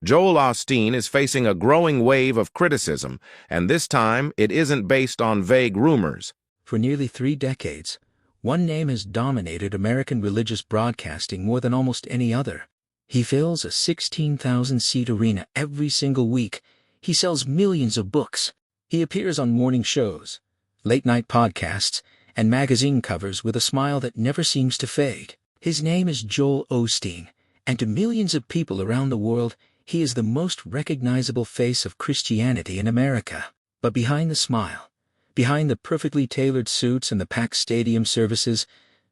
Joel Osteen is facing a growing wave of criticism, and this time it isn't based on vague rumors. For nearly 3 decades, one name has dominated American religious broadcasting more than almost any other. He fills a 16,000-seat arena every single week. He sells millions of books. He appears on morning shows, late-night podcasts, and magazine covers with a smile that never seems to fade. His name is Joel Osteen, and to millions of people around the world, he is the most recognizable face of Christianity in America. But behind the smile, behind the perfectly tailored suits and the packed stadium services,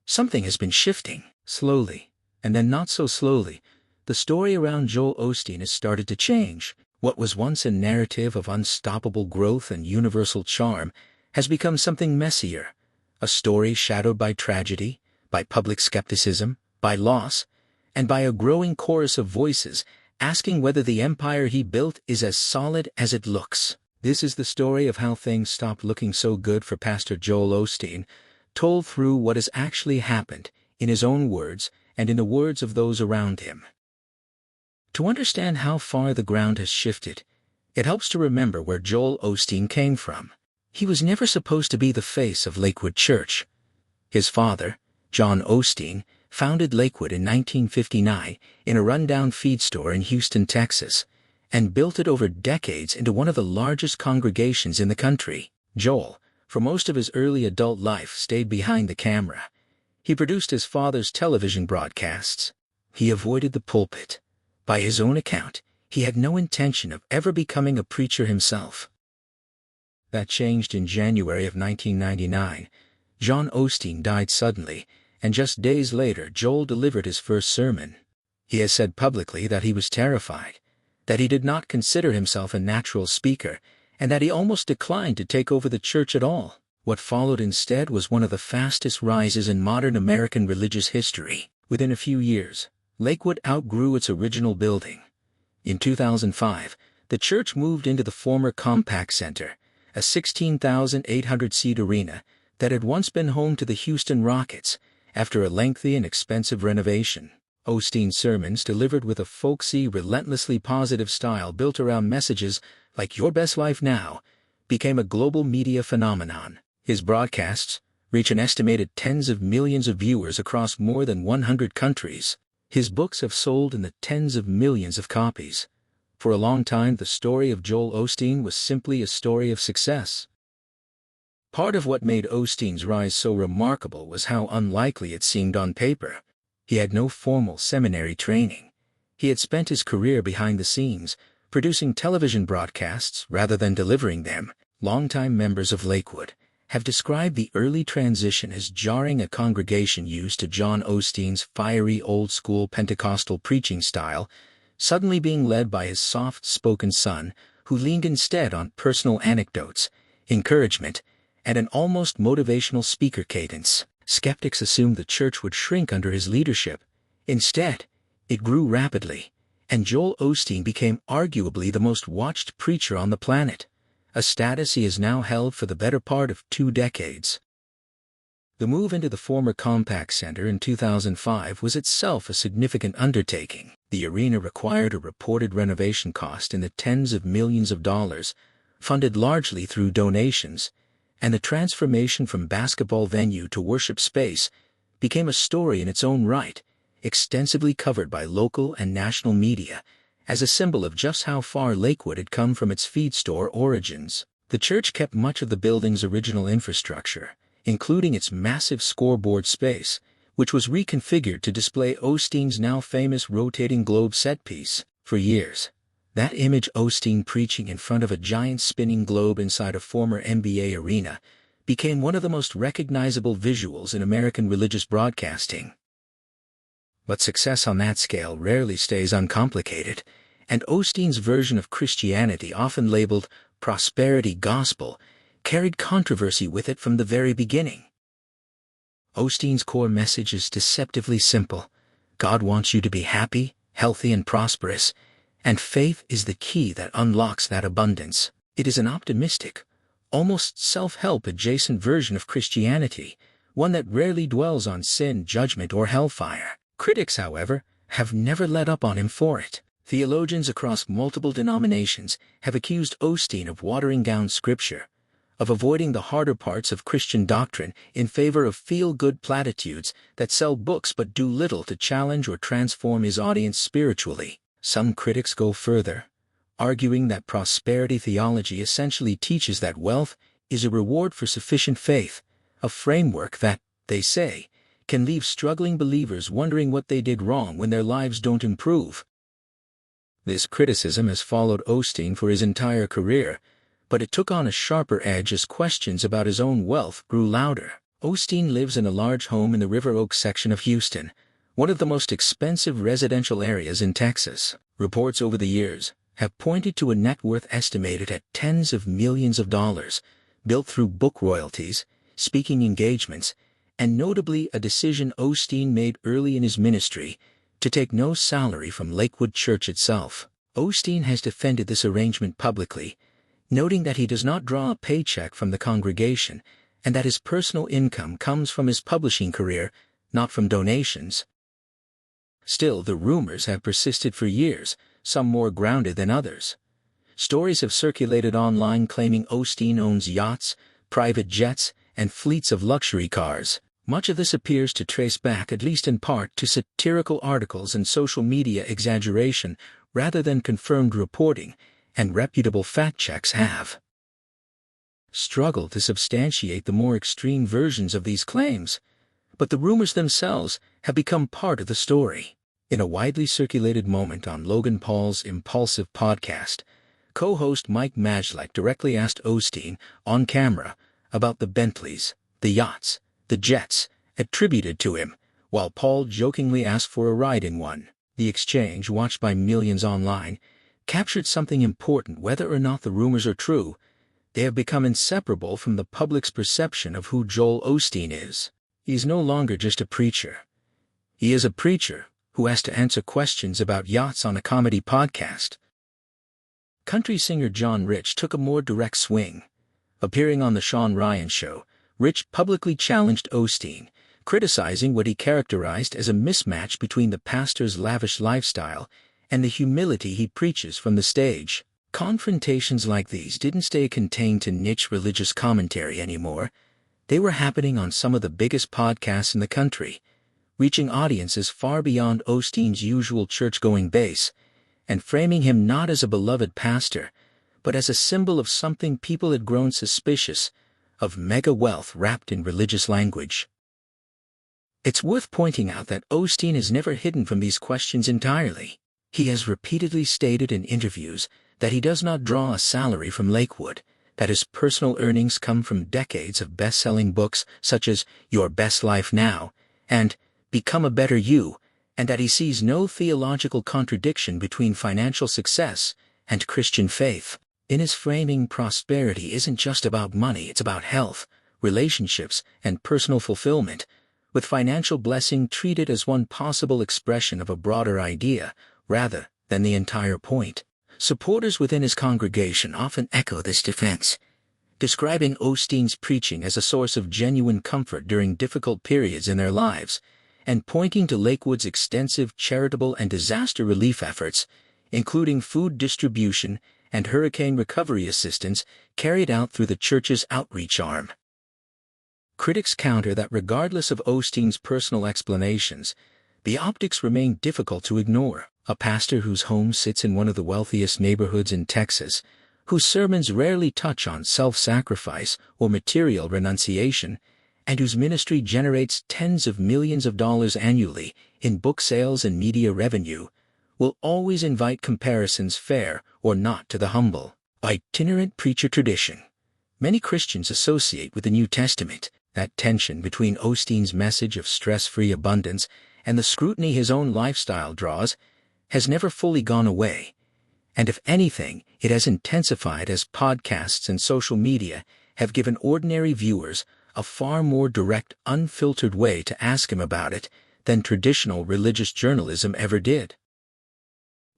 something has been shifting, slowly, and then not so slowly. The story around Joel Osteen has started to change. What was once a narrative of unstoppable growth and universal charm has become something messier, a story shadowed by tragedy, by public skepticism, by loss, and by a growing chorus of voices asking whether the empire he built is as solid as it looks. This is the story of how things stopped looking so good for Pastor Joel Osteen, told through what has actually happened, in his own words and in the words of those around him. To understand how far the ground has shifted, it helps to remember where Joel Osteen came from. He was never supposed to be the face of Lakewood Church. His father, John Osteen, founded Lakewood in 1959 in a rundown feed store in Houston, Texas, and built it over decades into one of the largest congregations in the country. Joel, for most of his early adult life, stayed behind the camera. He produced his father's television broadcasts. He avoided the pulpit. By his own account, he had no intention of ever becoming a preacher himself. That changed in January of 1999. John Osteen died suddenly, and just days later Joel delivered his first sermon. He has said publicly that he was terrified, that he did not consider himself a natural speaker, and that he almost declined to take over the church at all. What followed instead was one of the fastest rises in modern American religious history. Within a few years, Lakewood outgrew its original building. In 2005, the church moved into the former Compaq Center, a 16,800-seat arena that had once been home to the Houston Rockets, after a lengthy and expensive renovation. Osteen's sermons, delivered with a folksy, relentlessly positive style built around messages like "Your Best Life Now," became a global media phenomenon. His broadcasts reach an estimated tens of millions of viewers across more than 100 countries. His books have sold in the tens of millions of copies. For a long time, the story of Joel Osteen was simply a story of success. Part of what made Osteen's rise so remarkable was how unlikely it seemed on paper. He had no formal seminary training. He had spent his career behind the scenes, producing television broadcasts rather than delivering them. Longtime members of Lakewood have described the early transition as jarring. A congregation used to John Osteen's fiery old-school Pentecostal preaching style, suddenly being led by his soft-spoken son, who leaned instead on personal anecdotes, encouragement, and an almost motivational speaker cadence. Skeptics assumed the church would shrink under his leadership. Instead, it grew rapidly, and Joel Osteen became arguably the most watched preacher on the planet, a status he has now held for the better part of 2 decades. The move into the former Compaq Center in 2005 was itself a significant undertaking. The arena required a reported renovation cost in the tens of millions of dollars, funded largely through donations, and the transformation from basketball venue to worship space became a story in its own right, extensively covered by local and national media, as a symbol of just how far Lakewood had come from its feed store origins. The church kept much of the building's original infrastructure, including its massive scoreboard space, which was reconfigured to display Osteen's now famous rotating globe set piece. For years, that image, Osteen preaching in front of a giant spinning globe inside a former NBA arena, became one of the most recognizable visuals in American religious broadcasting. But success on that scale rarely stays uncomplicated, and Osteen's version of Christianity, often labeled prosperity gospel, carried controversy with it from the very beginning. Osteen's core message is deceptively simple. God wants you to be happy, healthy, and prosperous, and faith is the key that unlocks that abundance. It is an optimistic, almost self-help adjacent version of Christianity, one that rarely dwells on sin, judgment, or hellfire. Critics, however, have never let up on him for it. Theologians across multiple denominations have accused Osteen of watering down Scripture, of avoiding the harder parts of Christian doctrine in favor of feel-good platitudes that sell books but do little to challenge or transform his audience spiritually. Some critics go further, arguing that prosperity theology essentially teaches that wealth is a reward for sufficient faith, a framework that, they say, can leave struggling believers wondering what they did wrong when their lives don't improve. This criticism has followed Osteen for his entire career, but it took on a sharper edge as questions about his own wealth grew louder. Osteen lives in a large home in the River Oaks section of Houston, one of the most expensive residential areas in Texas. Reports over the years have pointed to a net worth estimated at tens of millions of dollars, built through book royalties, speaking engagements, and notably a decision Osteen made early in his ministry to take no salary from Lakewood Church itself. Osteen has defended this arrangement publicly, noting that he does not draw a paycheck from the congregation and that his personal income comes from his publishing career, not from donations. Still, the rumors have persisted for years, some more grounded than others. Stories have circulated online claiming Osteen owns yachts, private jets, and fleets of luxury cars. Much of this appears to trace back, at least in part, to satirical articles and social media exaggeration rather than confirmed reporting, and reputable fact checks have struggled to substantiate the more extreme versions of these claims, but the rumors themselves have become part of the story. In a widely circulated moment on Logan Paul's Impulsive podcast, co-host Mike Majlak directly asked Osteen, on camera, about the Bentleys, the yachts, the jets, attributed to him, while Paul jokingly asked for a ride in one. The exchange, watched by millions online, captured something important. Whether or not the rumors are true, they have become inseparable from the public's perception of who Joel Osteen is. He is no longer just a preacher. He is a preacher who has to answer questions about yachts on a comedy podcast. Country singer John Rich took a more direct swing. Appearing on The Sean Ryan Show, Rich publicly challenged Osteen, criticizing what he characterized as a mismatch between the pastor's lavish lifestyle and the humility he preaches from the stage. Confrontations like these didn't stay contained to niche religious commentary anymore. They were happening on some of the biggest podcasts in the country, reaching audiences far beyond Osteen's usual church-going base, and framing him not as a beloved pastor, but as a symbol of something people had grown suspicious of: mega wealth wrapped in religious language. It's worth pointing out that Osteen has never hidden from these questions entirely. He has repeatedly stated in interviews that he does not draw a salary from Lakewood, that his personal earnings come from decades of best-selling books such as Your Best Life Now and Become a Better You, and that he sees no theological contradiction between financial success and Christian faith. In his framing, prosperity isn't just about money, it's about health, relationships, and personal fulfillment, with financial blessing treated as one possible expression of a broader idea rather than the entire point. Supporters within his congregation often echo this defense, describing Osteen's preaching as a source of genuine comfort during difficult periods in their lives, and pointing to Lakewood's extensive charitable and disaster relief efforts, including food distribution and hurricane recovery assistance carried out through the church's outreach arm. Critics counter that regardless of Osteen's personal explanations, the optics remain difficult to ignore. A pastor whose home sits in one of the wealthiest neighborhoods in Texas, whose sermons rarely touch on self-sacrifice or material renunciation, and whose ministry generates tens of millions of dollars annually in book sales and media revenue, will always invite comparisons, fair or not, to the humble, itinerant preacher tradition many Christians associate with the New Testament. That tension between Osteen's message of stress-free abundance and the scrutiny his own lifestyle draws has never fully gone away, and if anything, it has intensified as podcasts and social media have given ordinary viewers a far more direct, unfiltered way to ask him about it than traditional religious journalism ever did.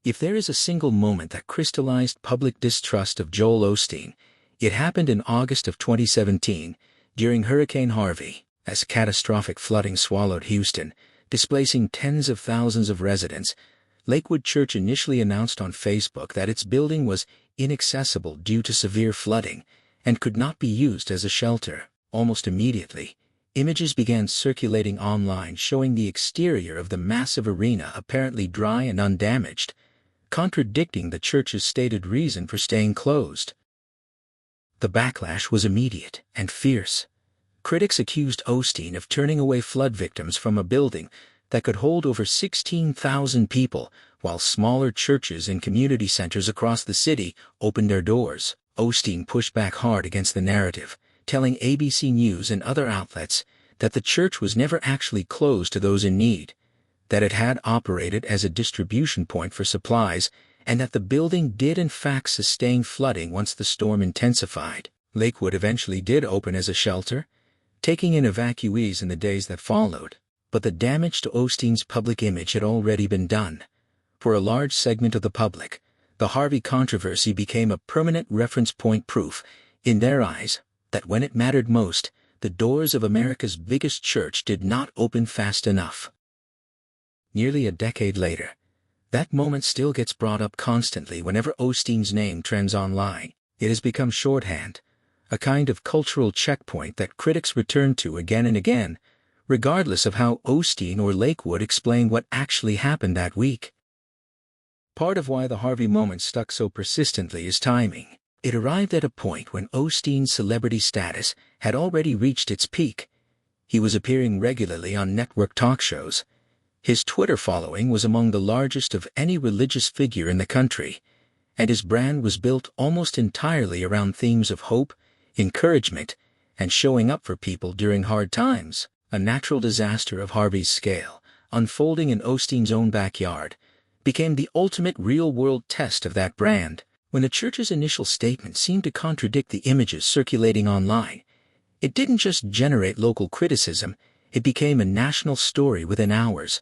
If there is a single moment that crystallized public distrust of Joel Osteen, it happened in August of 2017 during Hurricane Harvey, as catastrophic flooding swallowed Houston, displacing tens of thousands of residents. Lakewood Church initially announced on Facebook that its building was inaccessible due to severe flooding and could not be used as a shelter. Almost immediately, images began circulating online showing the exterior of the massive arena apparently dry and undamaged, contradicting the church's stated reason for staying closed. The backlash was immediate and fierce. Critics accused Osteen of turning away flood victims from a building that could hold over 16,000 people, while smaller churches and community centers across the city opened their doors. Osteen pushed back hard against the narrative, telling ABC News and other outlets that the church was never actually closed to those in need, that it had operated as a distribution point for supplies, and that the building did in fact sustain flooding once the storm intensified. Lakewood eventually did open as a shelter, taking in evacuees in the days that followed, but the damage to Osteen's public image had already been done. For a large segment of the public, the Harvey controversy became a permanent reference point, proof, in their eyes, that when it mattered most, the doors of America's biggest church did not open fast enough. Nearly a decade later, that moment still gets brought up constantly whenever Osteen's name trends online. It has become shorthand, a kind of cultural checkpoint that critics return to again and again, regardless of how Osteen or Lakewood explain what actually happened that week. Part of why the Harvey moment stuck so persistently is timing. It arrived at a point when Osteen's celebrity status had already reached its peak. He was appearing regularly on network talk shows. His Twitter following was among the largest of any religious figure in the country, and his brand was built almost entirely around themes of hope, encouragement, and showing up for people during hard times. A natural disaster of Harvey's scale, unfolding in Osteen's own backyard, became the ultimate real-world test of that brand. When the church's initial statement seemed to contradict the images circulating online, it didn't just generate local criticism, it became a national story within hours,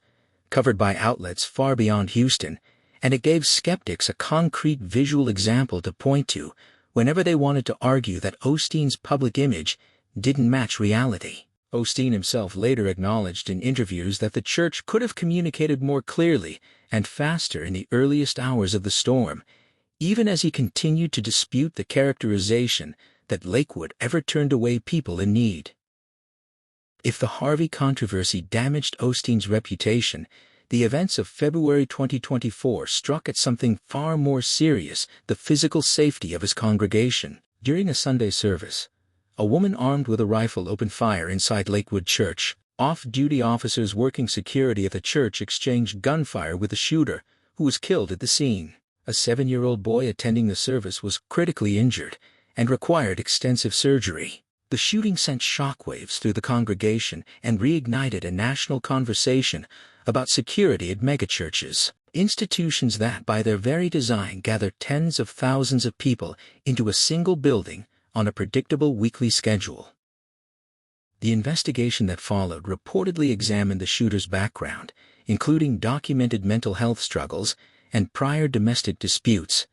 covered by outlets far beyond Houston, and it gave skeptics a concrete visual example to point to whenever they wanted to argue that Osteen's public image didn't match reality. Osteen himself later acknowledged in interviews that the church could have communicated more clearly and faster in the earliest hours of the storm, even as he continued to dispute the characterization that Lakewood ever turned away people in need. If the Harvey controversy damaged Osteen's reputation, the events of February 2024 struck at something far more serious: the physical safety of his congregation. During a Sunday service, a woman armed with a rifle opened fire inside Lakewood Church. Off-duty officers working security at the church exchanged gunfire with the shooter, who was killed at the scene. A 7-year-old boy attending the service was critically injured and required extensive surgery. The shooting sent shockwaves through the congregation and reignited a national conversation about security at megachurches, institutions that by their very design gather tens of thousands of people into a single building on a predictable weekly schedule. The investigation that followed reportedly examined the shooter's background, including documented mental health struggles and prior domestic disputes,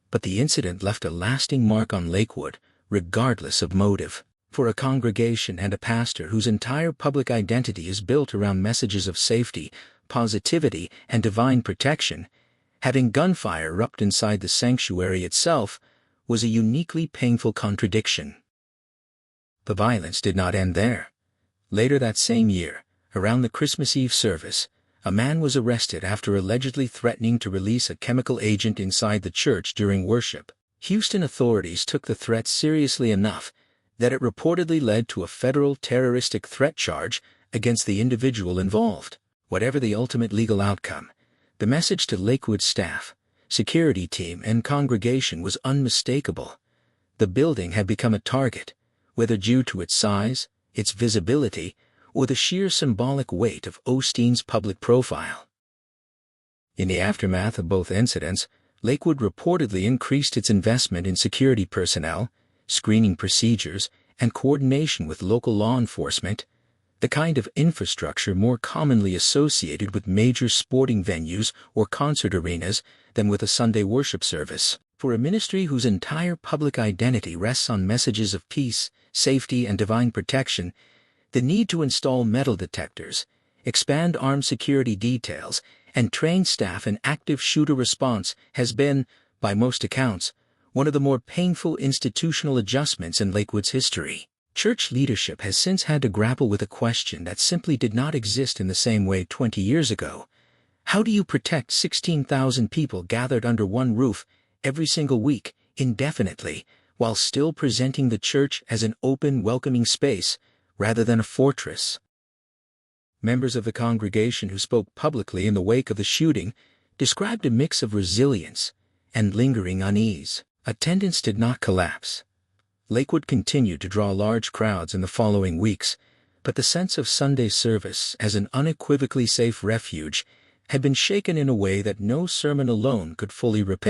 but the incident left a lasting mark on Lakewood, regardless of motive. For a congregation and a pastor whose entire public identity is built around messages of safety, positivity, and divine protection, having gunfire erupt inside the sanctuary itself was a uniquely painful contradiction. The violence did not end there. Later that same year, around the Christmas Eve service, a man was arrested after allegedly threatening to release a chemical agent inside the church during worship. Houston authorities took the threat seriously enough that it reportedly led to a federal terroristic threat charge against the individual involved. Whatever the ultimate legal outcome, the message to Lakewood staff, security team, and congregation was unmistakable. The building had become a target, whether due to its size, its visibility, or the sheer symbolic weight of Osteen's public profile. In the aftermath of both incidents, Lakewood reportedly increased its investment in security personnel, screening procedures, and coordination with local law enforcement, the kind of infrastructure more commonly associated with major sporting venues or concert arenas than with a Sunday worship service. For a ministry whose entire public identity rests on messages of peace, safety, and divine protection, the need to install metal detectors, expand armed security details, and trained staff and active shooter response has been, by most accounts, one of the more painful institutional adjustments in Lakewood's history. Church leadership has since had to grapple with a question that simply did not exist in the same way 20 years ago. How do you protect 16,000 people gathered under one roof every single week, indefinitely, while still presenting the church as an open, welcoming space rather than a fortress? Members of the congregation who spoke publicly in the wake of the shooting described a mix of resilience and lingering unease. Attendance did not collapse. Lakewood continued to draw large crowds in the following weeks, but the sense of Sunday service as an unequivocally safe refuge had been shaken in a way that no sermon alone could fully repair.